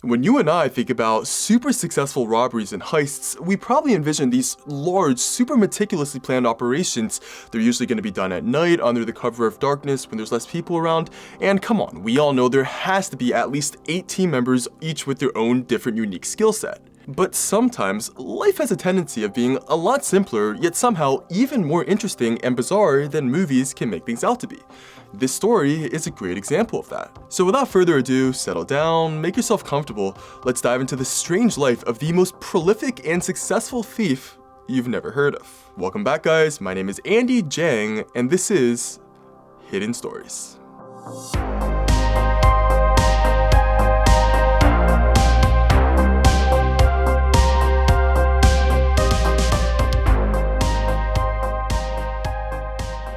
When you and I think about super successful robberies and heists, we probably envision these large, super meticulously planned operations. They're usually going to be done at night, under the cover of darkness when there's less people around, and come on, we all know there has to be at least 8 team members, each with their own different unique skill set. But sometimes, life has a tendency of being a lot simpler, yet somehow even more interesting and bizarre than movies can make things out to be. This story is a great example of that. So without further ado, settle down, make yourself comfortable, let's dive into the strange life of the most prolific and successful thief you've never heard of. Welcome back, guys. My name is Andy Jiang, and this is Hidden Stories.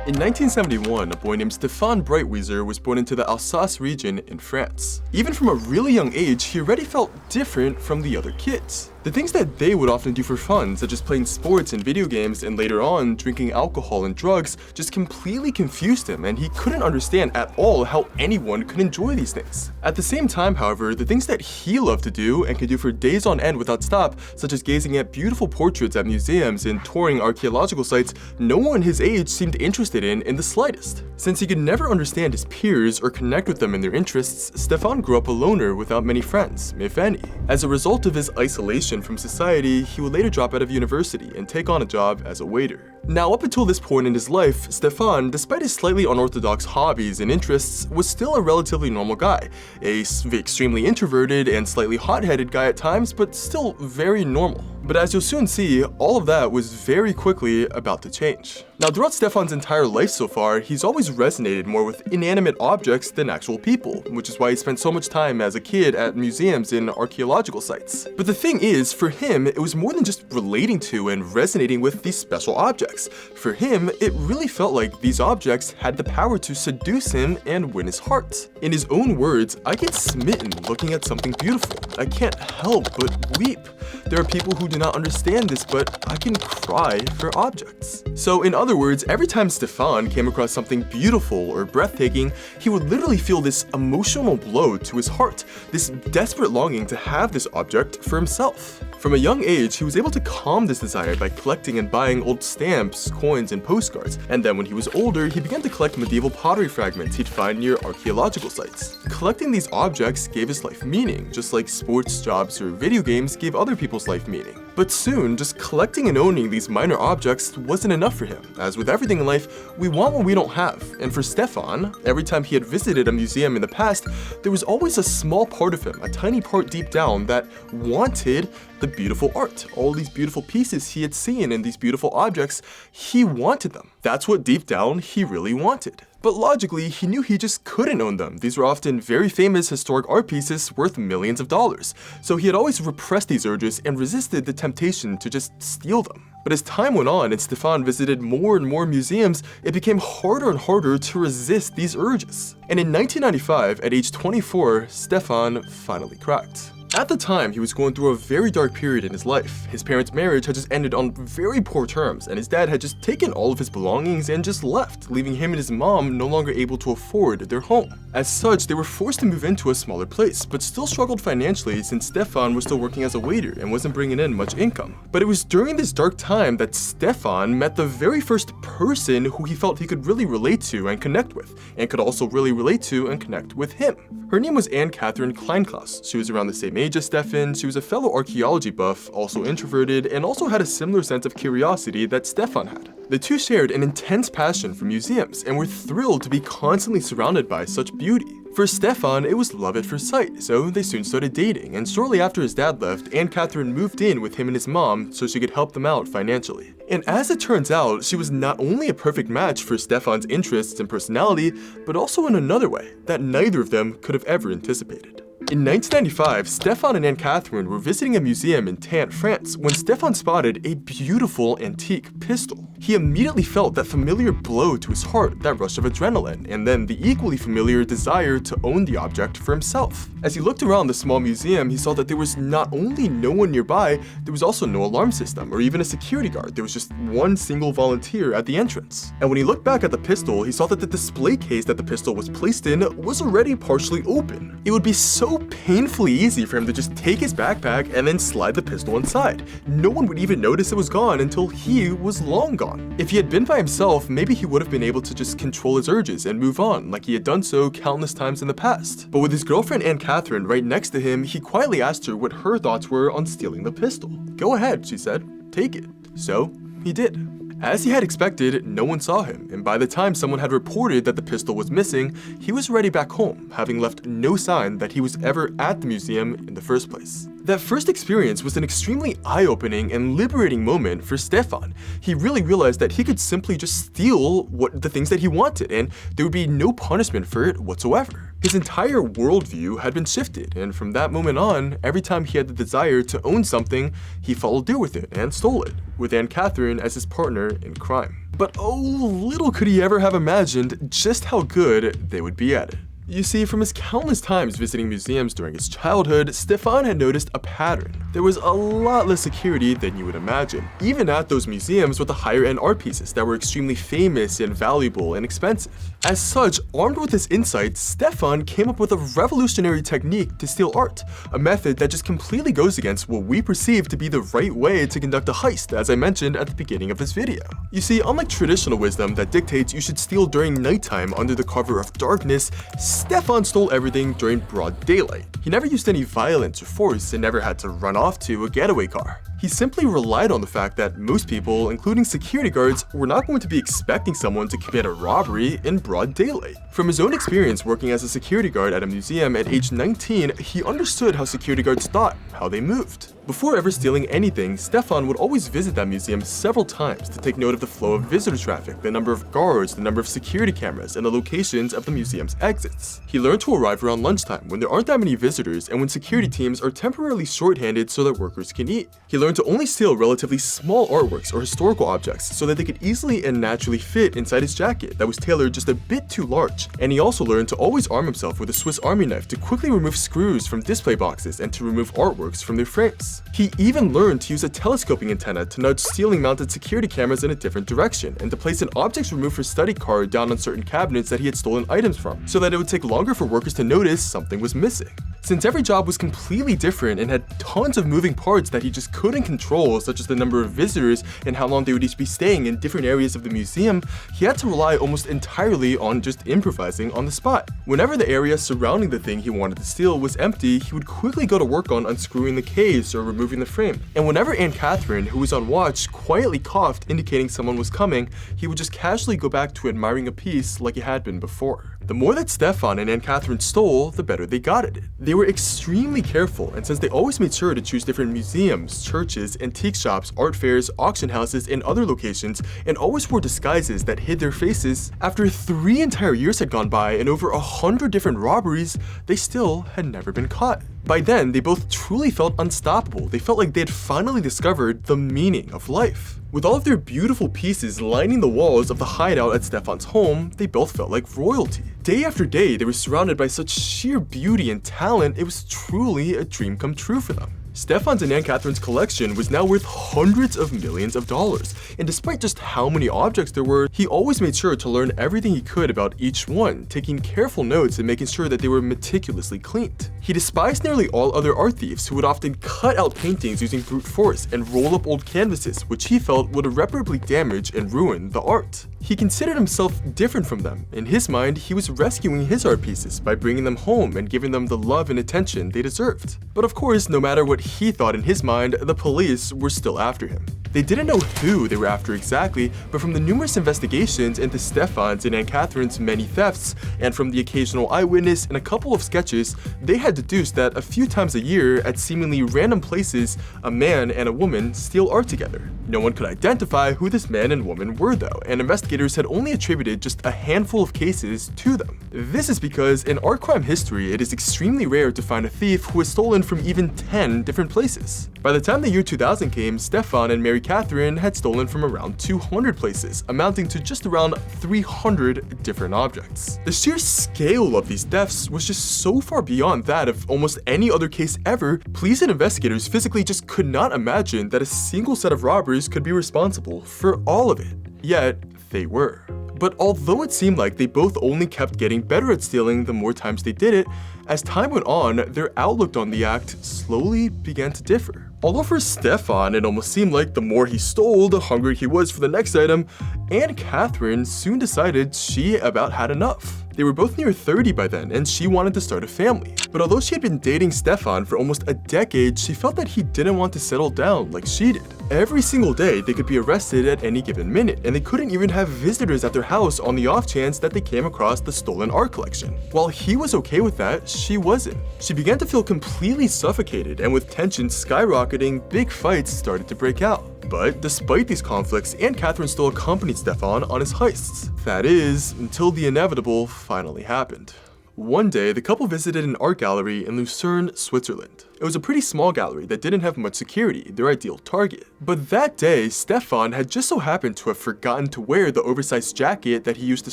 In 1971, a boy named Stefan Breitwieser was born into the Alsace region in France. Even from a really young age, he already felt different from the other kids. The things that they would often do for fun, such as playing sports and video games and later on drinking alcohol and drugs, just completely confused him, and he couldn't understand at all how anyone could enjoy these things. At the same time, however, the things that he loved to do and could do for days on end without stop, such as gazing at beautiful portraits at museums and touring archaeological sites, no one his age seemed interested in the slightest. Since he could never understand his peers or connect with them in their interests, Stefan grew up a loner without many friends, if any. As a result of his isolation from society, he would later drop out of university and take on a job as a waiter. Now, up until this point in his life, Stefan, despite his slightly unorthodox hobbies and interests, was still a relatively normal guy. Extremely introverted and slightly hot-headed guy at times, but still very normal. But as you'll soon see, all of that was very quickly about to change. Now, throughout Stefan's entire life so far, he's always resonated more with inanimate objects than actual people, which is why he spent so much time as a kid at museums and archaeological sites. But the thing is, for him, it was more than just relating to and resonating with these special objects. For him, it really felt like these objects had the power to seduce him and win his heart. In his own words, "I get smitten looking at something beautiful. I can't help but weep. There are people who do not understand this, but I can cry for objects." So in other words, every time Stefan came across something beautiful or breathtaking, he would literally feel this emotional blow to his heart, this desperate longing to have this object for himself. From a young age, he was able to calm this desire by collecting and buying old stamps, coins, and postcards. And then when he was older, he began to collect medieval pottery fragments he'd find near archaeological sites. Collecting these objects gave his life meaning, just like sports, jobs, or video games gave other people's life meaning. But soon, just collecting and owning these minor objects wasn't enough for him. As with everything in life, we want what we don't have. And for Stefan, every time he had visited a museum in the past, there was always a small part of him, a tiny part deep down, that wanted the beautiful art. All these beautiful pieces he had seen and these beautiful objects, he wanted them. That's what deep down he really wanted. But logically, he knew he just couldn't own them. These were often very famous historic art pieces worth millions of dollars. So he had always repressed these urges and resisted the temptation to just steal them. But as time went on and Stefan visited more and more museums, it became harder and harder to resist these urges. And in 1995, at age 24, Stefan finally cracked. At the time, he was going through a very dark period in his life. His parents' marriage had just ended on very poor terms, and his dad had just taken all of his belongings and just left, leaving him and his mom no longer able to afford their home. As such, they were forced to move into a smaller place, but still struggled financially since Stefan was still working as a waiter and wasn't bringing in much income. But it was during this dark time that Stefan met the very first person who he felt he could really relate to and connect with, and could also really relate to and connect with him. Her name was Anne-Catherine Kleinklaus. She was around the same age as Stefan. She was a fellow archaeology buff, also introverted, and also had a similar sense of curiosity that Stefan had. The two shared an intense passion for museums and were thrilled to be constantly surrounded by such beauty. For Stefan, it was love at first sight, so they soon started dating, and shortly after his dad left, Anne-Catherine moved in with him and his mom so she could help them out financially. And as it turns out, she was not only a perfect match for Stefan's interests and personality, but also in another way that neither of them could have ever anticipated. In 1995, Stefan and Anne-Catherine were visiting a museum in Tante, France, when Stefan spotted a beautiful antique pistol. He immediately felt that familiar blow to his heart, that rush of adrenaline, and then the equally familiar desire to own the object for himself. As he looked around the small museum, he saw that there was not only no one nearby, there was also no alarm system or even a security guard. There was just one single volunteer at the entrance. And when he looked back at the pistol, he saw that the display case that the pistol was placed in was already partially open. It would be so painfully easy for him to just take his backpack and then slide the pistol inside. No one would even notice it was gone until he was long gone. If he had been by himself, maybe he would have been able to just control his urges and move on, like he had done so countless times in the past. But with his girlfriend Anne Catherine right next to him, he quietly asked her what her thoughts were on stealing the pistol. "Go ahead," she said. "Take it." So, he did. As he had expected, no one saw him, and by the time someone had reported that the pistol was missing, he was already back home, having left no sign that he was ever at the museum in the first place. That first experience was an extremely eye-opening and liberating moment for Stefan. He really realized that he could simply just steal the things that he wanted, and there would be no punishment for it whatsoever. His entire worldview had been shifted, and from that moment on, every time he had the desire to own something, he followed through with it and stole it, with Anne Catherine as his partner in crime. But oh, little could he ever have imagined just how good they would be at it. You see, from his countless times visiting museums during his childhood, Stefan had noticed a pattern. There was a lot less security than you would imagine, even at those museums with the higher-end art pieces that were extremely famous and valuable and expensive. As such, armed with this insight, Stefan came up with a revolutionary technique to steal art, a method that just completely goes against what we perceive to be the right way to conduct a heist, as I mentioned at the beginning of this video. You see, unlike traditional wisdom that dictates you should steal during nighttime under the cover of darkness, Stefan stole everything during broad daylight. He never used any violence or force and never had to run off to a getaway car. He simply relied on the fact that most people, including security guards, were not going to be expecting someone to commit a robbery in broad daylight. From his own experience working as a security guard at a museum at age 19, he understood how security guards thought, how they moved. Before ever stealing anything, Stefan would always visit that museum several times to take note of the flow of visitor traffic, the number of guards, the number of security cameras, and the locations of the museum's exits. He learned to arrive around lunchtime when there aren't that many visitors and when security teams are temporarily shorthanded so that workers can eat. He learned to only steal relatively small artworks or historical objects so that they could easily and naturally fit inside his jacket that was tailored just a bit too large. And he also learned to always arm himself with a Swiss Army knife to quickly remove screws from display boxes and to remove artworks from their frames. He even learned to use a telescoping antenna to nudge ceiling-mounted security cameras in a different direction and to place an objects removed for study card down on certain cabinets that he had stolen items from, so that it would take longer for workers to notice something was missing. Since every job was completely different and had tons of moving parts that he just couldn't control, such as the number of visitors and how long they would each be staying in different areas of the museum, he had to rely almost entirely on just improvising on the spot. Whenever the area surrounding the thing he wanted to steal was empty, he would quickly go to work on unscrewing the case or removing the frame. And whenever Anne Catherine, who was on watch, quietly coughed indicating someone was coming, he would just casually go back to admiring a piece like he had been before. The more that Stefan and Anne Catherine stole, the better they got at it. They were extremely careful, and since they always made sure to choose different museums, churches, antique shops, art fairs, auction houses, and other locations, and always wore disguises that hid their faces, after 3 entire years had gone by and over 100 different robberies, they still had never been caught. By then, they both truly felt unstoppable. They felt like they had finally discovered the meaning of life. With all of their beautiful pieces lining the walls of the hideout at Stefan's home, they both felt like royalty. Day after day, they were surrounded by such sheer beauty and talent, it was truly a dream come true for them. Stefan's and Anne Catherine's collection was now worth hundreds of millions of dollars, and despite just how many objects there were, he always made sure to learn everything he could about each one, taking careful notes and making sure that they were meticulously cleaned. He despised nearly all other art thieves who would often cut out paintings using brute force and roll up old canvases, which he felt would irreparably damage and ruin the art. He considered himself different from them. In his mind, he was rescuing his art pieces by bringing them home and giving them the love and attention they deserved. But of course, no matter what he thought in his mind, the police were still after him. They didn't know who they were after exactly, but from the numerous investigations into Stefan's and Anne Catherine's many thefts, and from the occasional eyewitness and a couple of sketches, they had deduced that a few times a year, at seemingly random places, a man and a woman steal art together. No one could identify who this man and woman were though, and investigators had only attributed just a handful of cases to them. This is because in art crime history, it is extremely rare to find a thief who has stolen from even 10 different places. By the time the year 2000 came, Stefan and Mary Catherine had stolen from around 200 places, amounting to just around 300 different objects. The sheer scale of these thefts was just so far beyond that of almost any other case ever, police and investigators physically just could not imagine that a single set of robbers could be responsible for all of it. Yet, they were. But although it seemed like they both only kept getting better at stealing the more times they did it, as time went on, their outlook on the act slowly began to differ. Although for Stefan, it almost seemed like the more he stole, the hungrier he was for the next item, and Catherine soon decided she about had enough. They were both near 30 by then, and she wanted to start a family. But although she had been dating Stefan for almost a decade, she felt that he didn't want to settle down like she did. Every single day, they could be arrested at any given minute, and they couldn't even have visitors at their house on the off chance that they came across the stolen art collection. While he was okay with that, she wasn't. She began to feel completely suffocated, and with tension skyrocketing, big fights started to break out. But despite these conflicts, Catherine still accompanied Stefan on his heists. That is, until the inevitable finally happened. One day, the couple visited an art gallery in Lucerne, Switzerland. It was a pretty small gallery that didn't have much security, their ideal target. But that day, Stefan had just so happened to have forgotten to wear the oversized jacket that he used to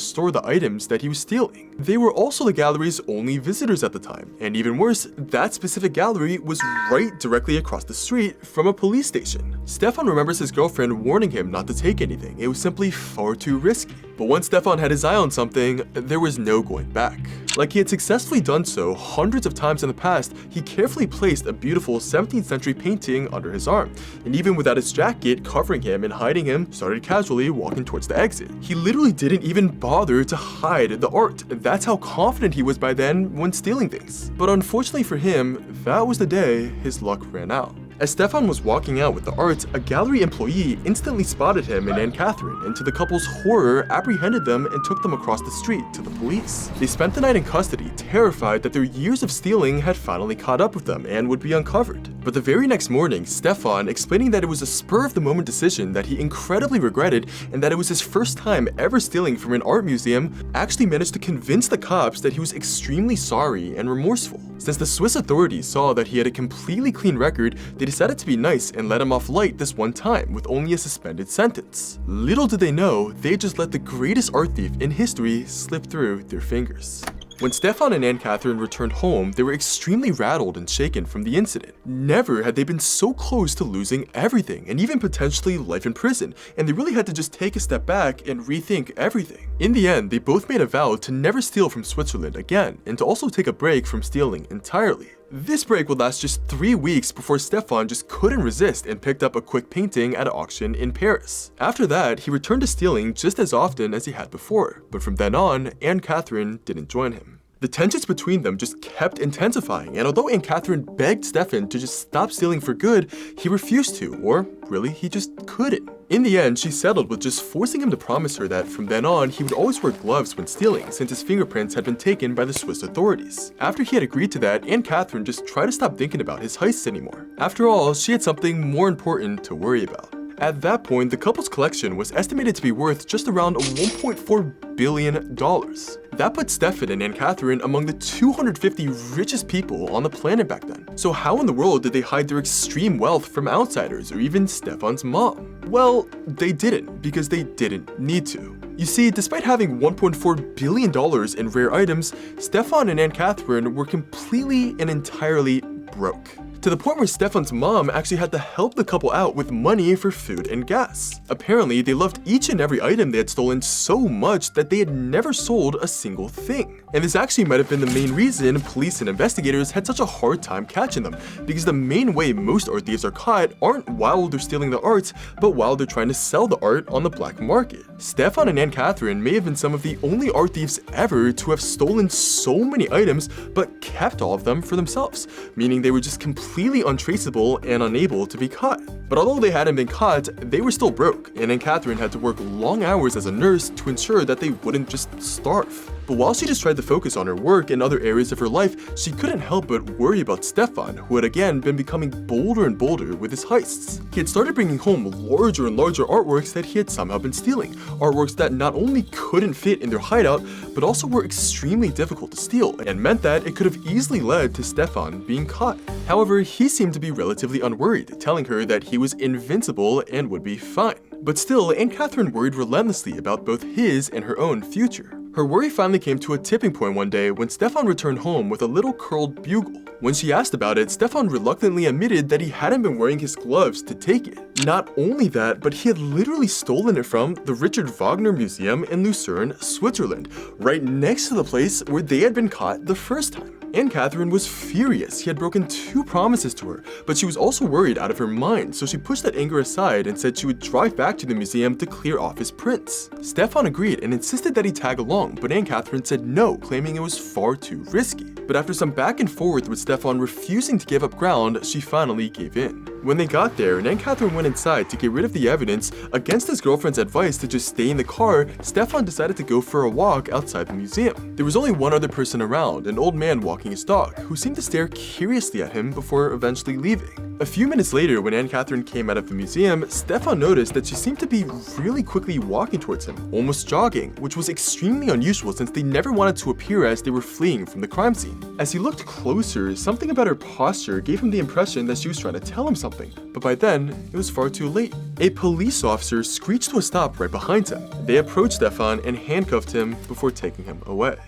store the items that he was stealing. They were also the gallery's only visitors at the time, and even worse, that specific gallery was right directly across the street from a police station. Stefan remembers his girlfriend warning him not to take anything, it was simply far too risky. But once Stefan had his eye on something, there was no going back. Like he had successfully done so hundreds of times in the past, he carefully placed a beautiful 17th century painting under his arm, and even without his jacket covering him and hiding him, started casually walking towards the exit. He literally didn't even bother to hide the art. That's how confident he was by then when stealing things. But unfortunately for him, that was the day his luck ran out. As Stefan was walking out with the art, a gallery employee instantly spotted him and Catherine, and to the couple's horror, apprehended them and took them across the street to the police. They spent the night in custody, terrified that their years of stealing had finally caught up with them and would be uncovered. But the very next morning, Stefan, explaining that it was a spur-of-the-moment decision that he incredibly regretted and that it was his first time ever stealing from an art museum, actually managed to convince the cops that he was extremely sorry and remorseful. Since the Swiss authorities saw that he had a completely clean record, they decided to be nice and let him off light this one time with only a suspended sentence. Little did they know, they just let the greatest art thief in history slip through their fingers. When Stefan and Catherine returned home, they were extremely rattled and shaken from the incident. Never had they been so close to losing everything, and even potentially life in prison, and they really had to just take a step back and rethink everything. In the end, they both made a vow to never steal from Switzerland again, and to also take a break from stealing entirely. This break would last just 3 weeks before Stefan just couldn't resist and picked up a quick painting at an auction in Paris. After that, he returned to stealing just as often as he had before, but from then on, Catherine didn't join him. The tensions between them just kept intensifying, and although Catherine begged Stefan to just stop stealing for good, he refused to, or really, he just couldn't. In the end, she settled with just forcing him to promise her that from then on, he would always wear gloves when stealing, since his fingerprints had been taken by the Swiss authorities. After he had agreed to that, Catherine just tried to stop thinking about his heists anymore. After all, she had something more important to worry about. At that point, the couple's collection was estimated to be worth just around $1.4 billion. That put Stefan and Catherine among the 250 richest people on the planet back then. So how in the world did they hide their extreme wealth from outsiders or even Stefan's mom? Well, they didn't, because they didn't need to. You see, despite having $1.4 billion in rare items, Stefan and Catherine were completely and entirely broke. To the point where Stefan's mom actually had to help the couple out with money for food and gas. Apparently, they loved each and every item they had stolen so much that they had never sold a single thing. And this actually might have been the main reason police and investigators had such a hard time catching them, because the main way most art thieves are caught aren't while they're stealing the art, but while they're trying to sell the art on the black market. Stefan and Catherine may have been some of the only art thieves ever to have stolen so many items, but kept all of them for themselves, meaning they were just completely untraceable and unable to be caught. But although they hadn't been caught, they were still broke, and Catherine had to work long hours as a nurse to ensure that they wouldn't just starve. But while she just tried to focus on her work and other areas of her life, she couldn't help but worry about Stefan, who had again been becoming bolder and bolder with his heists. He had started bringing home larger and larger artworks that he had somehow been stealing, artworks that not only couldn't fit in their hideout, but also were extremely difficult to steal, and meant that it could have easily led to Stefan being caught. However, he seemed to be relatively unworried, telling her that he was invincible and would be fine. But still, Aunt Catherine worried relentlessly about both his and her own future. Her worry finally came to a tipping point one day when Stefan returned home with a little curled bugle. When she asked about it, Stefan reluctantly admitted that he hadn't been wearing his gloves to take it. Not only that, but he had literally stolen it from the Richard Wagner Museum in Lucerne, Switzerland, right next to the place where they had been caught the first time. Aunt Catherine was furious. He had broken 2 promises to her, but she was also worried out of her mind, so she pushed that anger aside and said she would drive back to the museum to clear off his prints. Stefan agreed and insisted that he tag along, but Aunt Catherine said no, claiming it was far too risky. But after some back and forth with Stefan refusing to give up ground, she finally gave in. When they got there and Aunt Catherine went inside to get rid of the evidence, against his girlfriend's advice to just stay in the car, Stefan decided to go for a walk outside the museum. There was only one other person around, an old man walking his dog, who seemed to stare curiously at him before eventually leaving. A few minutes later, when Aunt Catherine came out of the museum, Stefan noticed that she seemed to be really quickly walking towards him, almost jogging, which was extremely unusual since they never wanted to appear as they were fleeing from the crime scene. As he looked closer, something about her posture gave him the impression that she was trying to tell him something, but by then, it was far too late. A police officer screeched to a stop right behind him. They approached Stefan and handcuffed him before taking him away.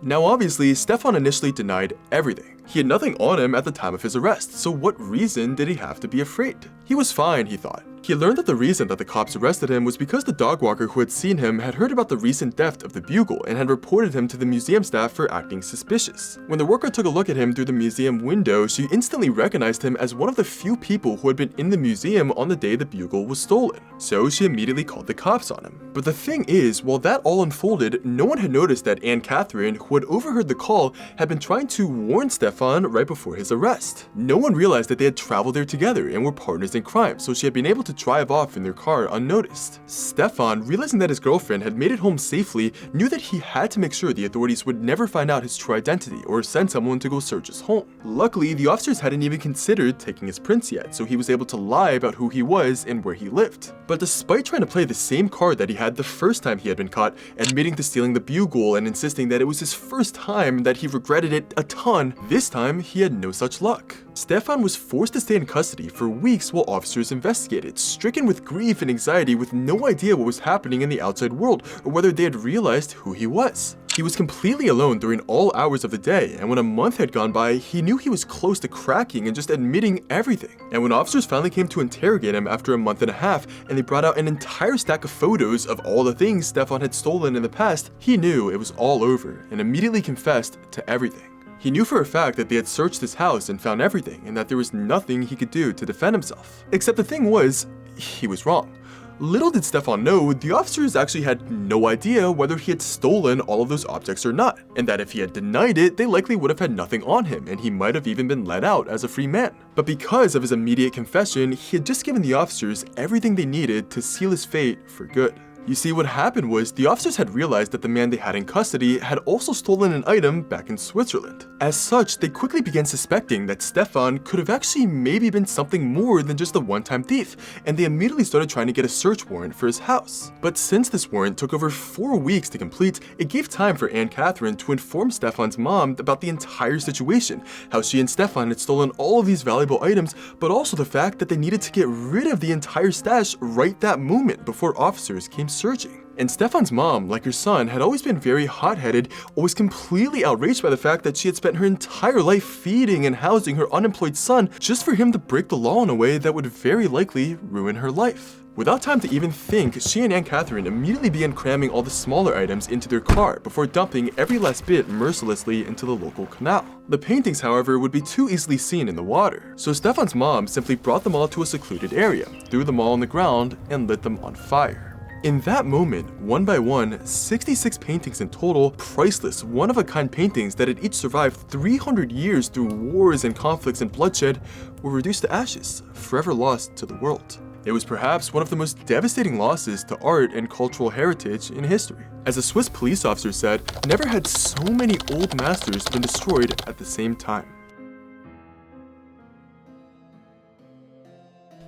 Now obviously, Stefan initially denied everything. He had nothing on him at the time of his arrest, so what reason did he have to be afraid? He was fine, he thought. He learned that the reason that the cops arrested him was because the dog walker who had seen him had heard about the recent theft of the bugle and had reported him to the museum staff for acting suspicious. When the worker took a look at him through the museum window, she instantly recognized him as one of the few people who had been in the museum on the day the bugle was stolen. So she immediately called the cops on him. But the thing is, while that all unfolded, no one had noticed that Aunt Catherine, who had overheard the call, had been trying to warn Stefan right before his arrest. No one realized that they had traveled there together and were partners in crime, so she had been able to drive off in their car unnoticed. Stefan, realizing that his girlfriend had made it home safely, knew that he had to make sure the authorities would never find out his true identity or send someone to go search his home. Luckily, the officers hadn't even considered taking his prints yet, so he was able to lie about who he was and where he lived. But despite trying to play the same card that he had the first time he had been caught, admitting to stealing the bugle and insisting that it was his first time, that he regretted it a ton, this time he had no such luck. Stefan was forced to stay in custody for weeks while officers investigated, stricken with grief and anxiety with no idea what was happening in the outside world or whether they had realized who he was. He was completely alone during all hours of the day, and when a month had gone by, he knew he was close to cracking and just admitting everything. And when officers finally came to interrogate him after a month and a half, and they brought out an entire stack of photos of all the things Stefan had stolen in the past, he knew it was all over and immediately confessed to everything. He knew for a fact that they had searched his house and found everything, and that there was nothing he could do to defend himself. Except the thing was, he was wrong. Little did Stefan know, the officers actually had no idea whether he had stolen all of those objects or not, and that if he had denied it, they likely would have had nothing on him, and he might have even been let out as a free man. But because of his immediate confession, he had just given the officers everything they needed to seal his fate for good. You see, what happened was the officers had realized that the man they had in custody had also stolen an item back in Switzerland. As such, they quickly began suspecting that Stefan could have actually maybe been something more than just a one-time thief, and they immediately started trying to get a search warrant for his house. But since this warrant took over 4 weeks to complete, it gave time for Aunt Catherine to inform Stefan's mom about the entire situation, how she and Stefan had stolen all of these valuable items, but also the fact that they needed to get rid of the entire stash right that moment before officers came searching. And Stefan's mom, like her son, had always been very hot-headed, always completely outraged by the fact that she had spent her entire life feeding and housing her unemployed son just for him to break the law in a way that would very likely ruin her life. Without time to even think, she and Aunt Catherine immediately began cramming all the smaller items into their car before dumping every last bit mercilessly into the local canal. The paintings, however, would be too easily seen in the water, so Stefan's mom simply brought them all to a secluded area, threw them all on the ground, and lit them on fire. In that moment, one by one, 66 paintings in total, priceless, one-of-a-kind paintings that had each survived 300 years through wars and conflicts and bloodshed, were reduced to ashes, forever lost to the world. It was perhaps one of the most devastating losses to art and cultural heritage in history. As a Swiss police officer said, never had so many old masters been destroyed at the same time.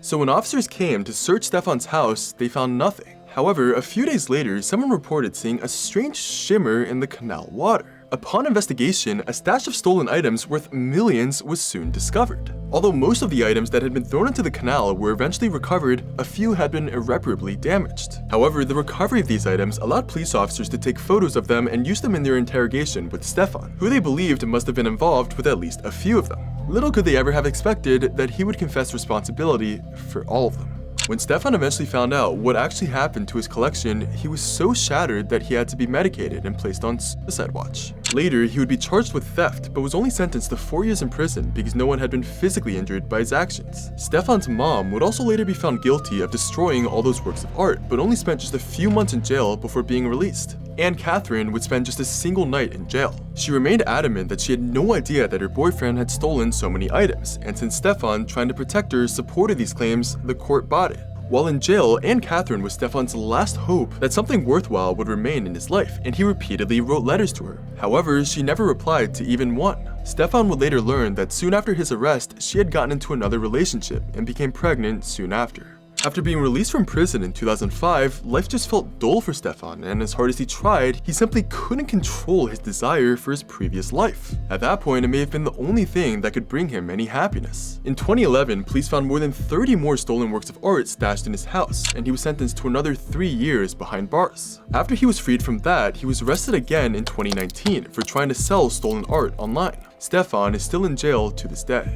So when officers came to search Stefan's house, they found nothing. However, a few days later, someone reported seeing a strange shimmer in the canal water. Upon investigation, a stash of stolen items worth millions was soon discovered. Although most of the items that had been thrown into the canal were eventually recovered, a few had been irreparably damaged. However, the recovery of these items allowed police officers to take photos of them and use them in their interrogation with Stefan, who they believed must have been involved with at least a few of them. Little could they ever have expected that he would confess responsibility for all of them. When Stefan eventually found out what actually happened to his collection, he was so shattered that he had to be medicated and placed on suicide watch. Later, he would be charged with theft, but was only sentenced to 4 years in prison because no one had been physically injured by his actions. Stefan's mom would also later be found guilty of destroying all those works of art, but only spent just a few months in jail before being released. And Catherine would spend just a single night in jail. She remained adamant that she had no idea that her boyfriend had stolen so many items, and since Stefan, trying to protect her, supported these claims, the court bought it. While in jail, Anne Catherine was Stefan's last hope that something worthwhile would remain in his life, and he repeatedly wrote letters to her. However, she never replied to even one. Stefan would later learn that soon after his arrest, she had gotten into another relationship and became pregnant soon after. After being released from prison in 2005, life just felt dull for Stefan, and as hard as he tried, he simply couldn't control his desire for his previous life. At that point, it may have been the only thing that could bring him any happiness. In 2011, police found more than 30 more stolen works of art stashed in his house, and he was sentenced to another 3 years behind bars. After he was freed from that, he was arrested again in 2019 for trying to sell stolen art online. Stefan is still in jail to this day.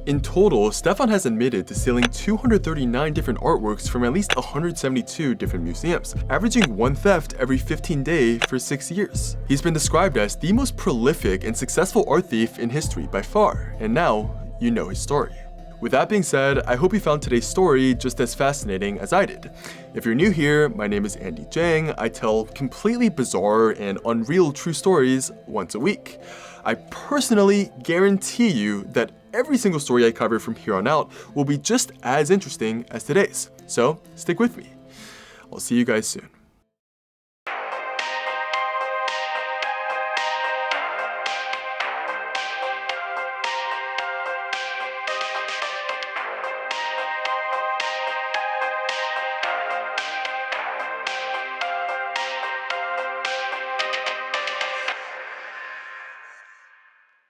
In total, Stefan has admitted to stealing 239 different artworks from at least 172 different museums, averaging one theft every 15 days for 6 years. He's been described as the most prolific and successful art thief in history by far, and now you know his story. With that being said, I hope you found today's story just as fascinating as I did. If you're new here, my name is Andy Jiang. I tell completely bizarre and unreal true stories once a week. I personally guarantee you that every single story I cover from here on out will be just as interesting as today's. So stick with me. I'll see you guys soon.